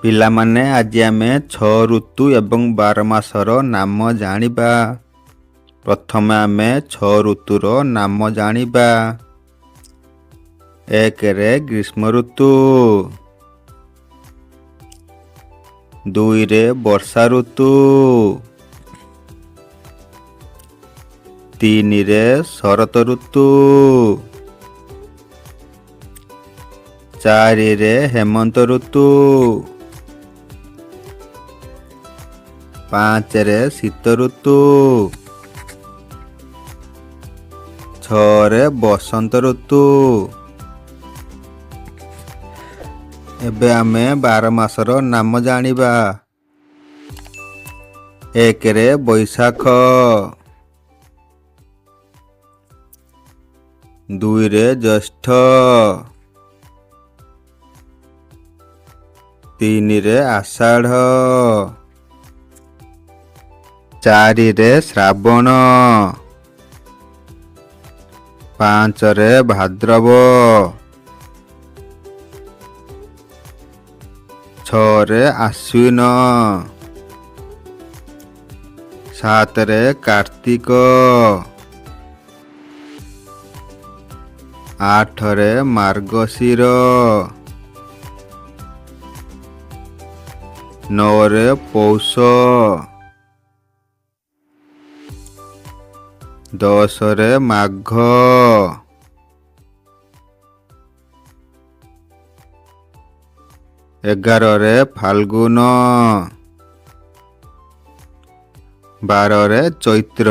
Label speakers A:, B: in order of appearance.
A: ପିଲାମାନେ ଆଜି ଆମେ 6 ଋତୁ ଏବଂ 12 ମାସର ନାମ ଜାଣିବା। ପ୍ରଥମେ ଆମେ 6 ଋତୁର ନାମ ଜାଣିବା। 1 ରେ ଗ୍ରୀଷ୍ମ ଋତୁ, 2 ରେ ବର୍ଷା ଋତୁ, 3 ରେ ଶରତ ଋତୁ, 4 ରେ ହେମନ୍ତ ଋତୁ, 5 ରେ ଶୀତ ଋତୁ, 6 ରେ ବସନ୍ତ ଋତୁ। ଏବେ ଆମେ 12 ମାସର ନାମ ଜାଣିବା। 1 ରେ ବୈଶାଖ, 2 ରେ ଜ୍ୟେଷ୍ଠ, 3 ରେ ଆଷାଢ଼, 4 ରେ ଶ୍ରାବଣ, 5 ରେ ଭାଦ୍ରବ, 6 ରେ ଆଶ୍ୱିନ, 7 ରେ କାର୍ତ୍ତିକ, 8 ରେ ମାର୍ଗଶିର, 9 ରେ ପୌଷ, 10 ରେ ମାଘ, 11 ରେ ଫାଲ୍ଗୁନ, 12 ରେ ଚୈତ୍ର।